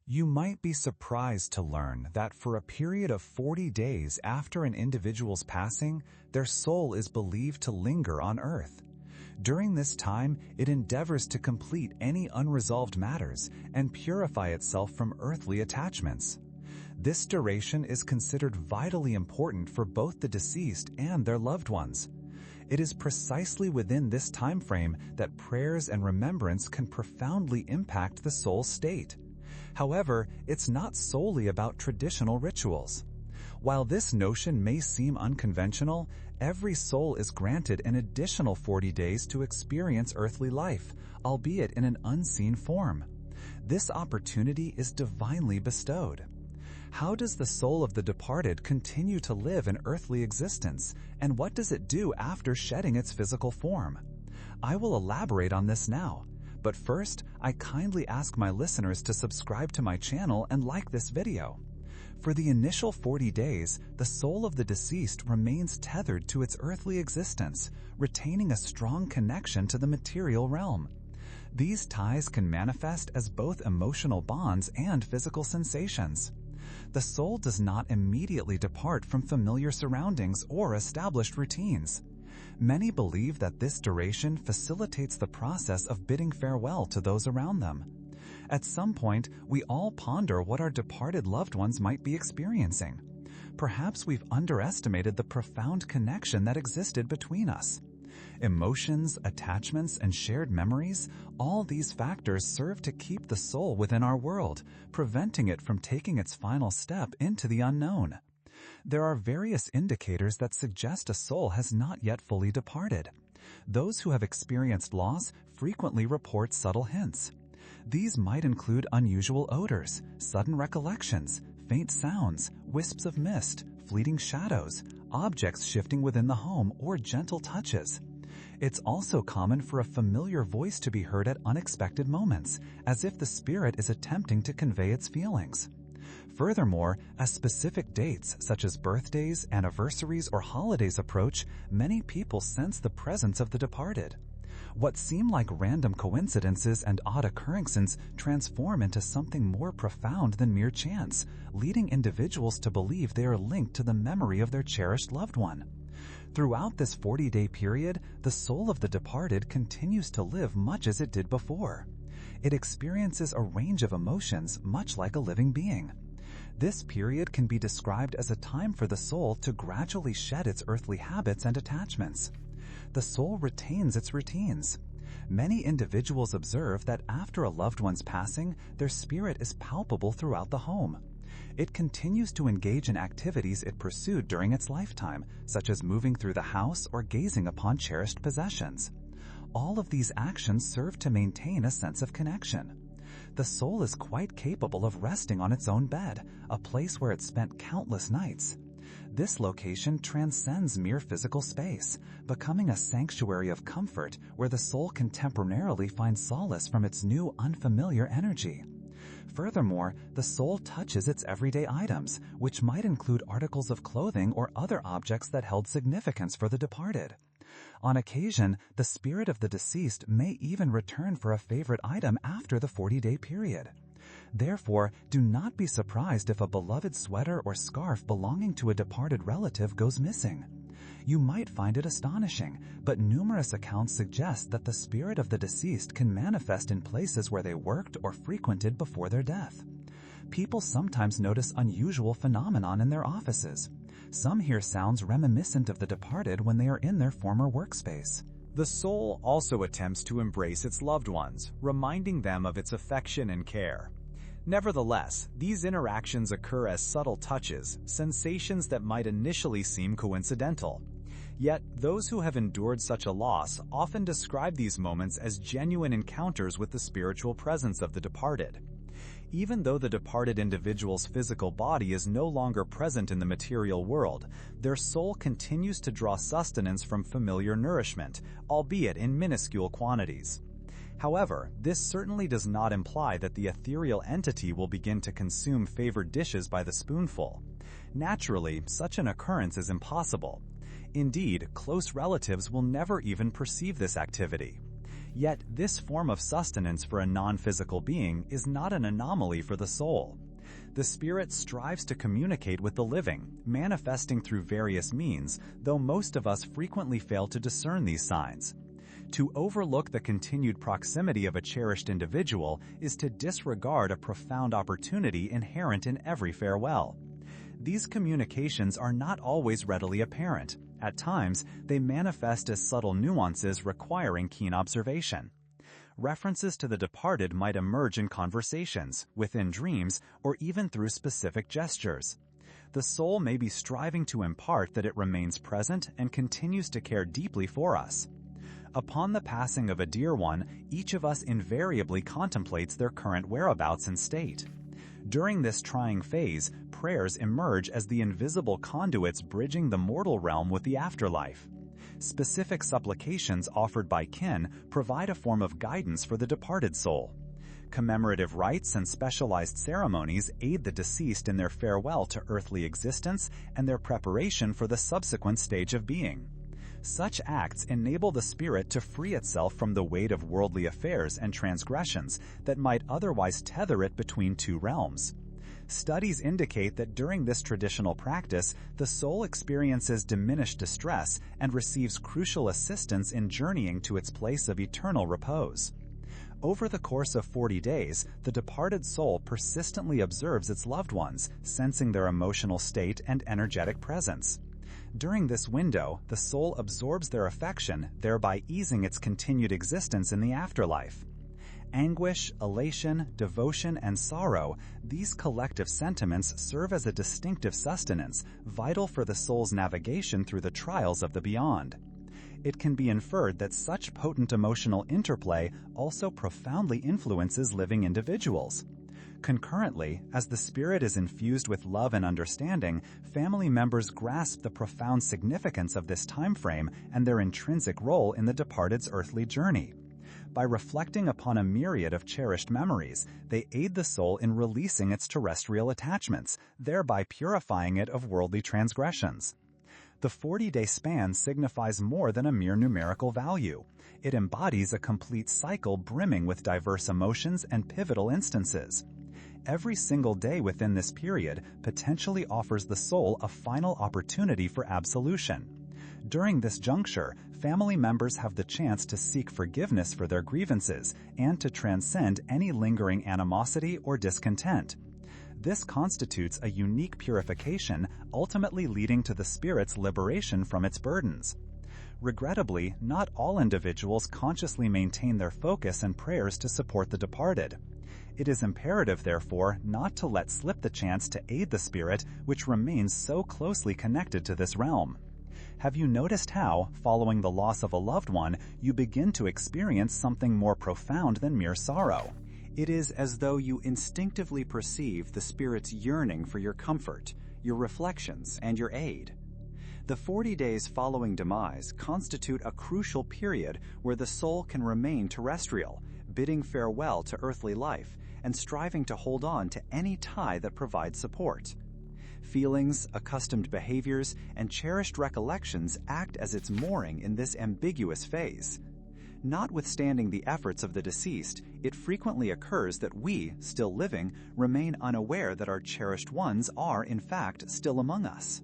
You might be surprised to learn that for a period of 40 days after an individual's passing, their soul is believed to linger on Earth. During this time, it endeavors to complete any unresolved matters and purify itself from earthly attachments. This duration is considered vitally important for both the deceased and their loved ones. It is precisely within this time frame that prayers and remembrance can profoundly impact the soul's state. However, it's not solely about traditional rituals. While this notion may seem unconventional, every soul is granted an additional 40 days to experience earthly life, albeit in an unseen form. This opportunity is divinely bestowed. How does the soul of the departed continue to live an earthly existence, and what does it do after shedding its physical form? I will elaborate on this now. But first, I kindly ask my listeners to subscribe to my channel and like this video. For the initial 40 days, the soul of the deceased remains tethered to its earthly existence, retaining a strong connection to the material realm. These ties can manifest as both emotional bonds and physical sensations. The soul does not immediately depart from familiar surroundings or established routines. Many believe that this duration facilitates the process of bidding farewell to those around them. At some point, we all ponder what our departed loved ones might be experiencing. Perhaps we've underestimated the profound connection that existed between us. Emotions, attachments, and shared memories, all these factors serve to keep the soul within our world, preventing it from taking its final step into the unknown. There are various indicators that suggest a soul has not yet fully departed. Those who have experienced loss frequently report subtle hints. These might include unusual odors, sudden recollections, faint sounds, wisps of mist, fleeting shadows, objects shifting within the home, or gentle touches. It's also common for a familiar voice to be heard at unexpected moments, as if the spirit is attempting to convey its feelings. Furthermore, as specific dates such as birthdays, anniversaries, or holidays approach, many people sense the presence of the departed. What seem like random coincidences and odd occurrences transform into something more profound than mere chance, leading individuals to believe they are linked to the memory of their cherished loved one. Throughout this 40-day period, the soul of the departed continues to live much as it did before. It experiences a range of emotions much like a living being. This period can be described as a time for the soul to gradually shed its earthly habits and attachments. The soul retains its routines. Many individuals observe that after a loved one's passing, their spirit is palpable throughout the home. It continues to engage in activities it pursued during its lifetime, such as moving through the house or gazing upon cherished possessions. All of these actions serve to maintain a sense of connection. The soul is quite capable of resting on its own bed, a place where it spent countless nights. This location transcends mere physical space, becoming a sanctuary of comfort where the soul can temporarily find solace from its new, unfamiliar energy. Furthermore, the soul touches its everyday items, which might include articles of clothing or other objects that held significance for the departed. On occasion, the spirit of the deceased may even return for a favorite item after the 40-day period. Therefore, do not be surprised if a beloved sweater or scarf belonging to a departed relative goes missing. You might find it astonishing, but numerous accounts suggest that the spirit of the deceased can manifest in places where they worked or frequented before their death. People sometimes notice unusual phenomenon in their offices. Some hear sounds reminiscent of the departed when they are in their former workspace. The soul also attempts to embrace its loved ones, reminding them of its affection and care. Nevertheless, these interactions occur as subtle touches, sensations that might initially seem coincidental. Yet, those who have endured such a loss often describe these moments as genuine encounters with the spiritual presence of the departed. Even though the departed individual's physical body is no longer present in the material world, their soul continues to draw sustenance from familiar nourishment, albeit in minuscule quantities. However, this certainly does not imply that the ethereal entity will begin to consume favored dishes by the spoonful. Naturally, such an occurrence is impossible. Indeed, close relatives will never even perceive this activity. Yet, this form of sustenance for a non-physical being is not an anomaly for the soul. The spirit strives to communicate with the living, manifesting through various means, though most of us frequently fail to discern these signs. To overlook the continued proximity of a cherished individual is to disregard a profound opportunity inherent in every farewell. These communications are not always readily apparent. At times, they manifest as subtle nuances requiring keen observation. References to the departed might emerge in conversations, within dreams, or even through specific gestures. The soul may be striving to impart that it remains present and continues to care deeply for us. Upon the passing of a dear one, each of us invariably contemplates their current whereabouts and state. During this trying phase, prayers emerge as the invisible conduits bridging the mortal realm with the afterlife. Specific supplications offered by kin provide a form of guidance for the departed soul. Commemorative rites and specialized ceremonies aid the deceased in their farewell to earthly existence and their preparation for the subsequent stage of being. Such acts enable the spirit to free itself from the weight of worldly affairs and transgressions that might otherwise tether it between two realms. Studies indicate that during this traditional practice, the soul experiences diminished distress and receives crucial assistance in journeying to its place of eternal repose. Over the course of 40 days, the departed soul persistently observes its loved ones, sensing their emotional state and energetic presence. During this window, the soul absorbs their affection, thereby easing its continued existence in the afterlife. Anguish, elation, devotion, and sorrow, these collective sentiments serve as a distinctive sustenance, vital for the soul's navigation through the trials of the beyond. It can be inferred that such potent emotional interplay also profoundly influences living individuals. Concurrently, as the spirit is infused with love and understanding, family members grasp the profound significance of this time frame and their intrinsic role in the departed's earthly journey. By reflecting upon a myriad of cherished memories, they aid the soul in releasing its terrestrial attachments, thereby purifying it of worldly transgressions. The 40-day span signifies more than a mere numerical value. It embodies a complete cycle brimming with diverse emotions and pivotal instances. Every single day within this period potentially offers the soul a final opportunity for absolution. During this juncture, family members have the chance to seek forgiveness for their grievances and to transcend any lingering animosity or discontent. This constitutes a unique purification, ultimately leading to the spirit's liberation from its burdens. Regrettably, not all individuals consciously maintain their focus and prayers to support the departed. It is imperative, therefore, not to let slip the chance to aid the spirit which remains so closely connected to this realm. Have you noticed how, following the loss of a loved one, you begin to experience something more profound than mere sorrow? It is as though you instinctively perceive the spirit's yearning for your comfort, your reflections, and your aid. The 40 days following demise constitute a crucial period where the soul can remain terrestrial, bidding farewell to earthly life and striving to hold on to any tie that provides support. Feelings, accustomed behaviors, and cherished recollections act as its mooring in this ambiguous phase. Notwithstanding the efforts of the deceased, it frequently occurs that we, still living, remain unaware that our cherished ones are, in fact, still among us.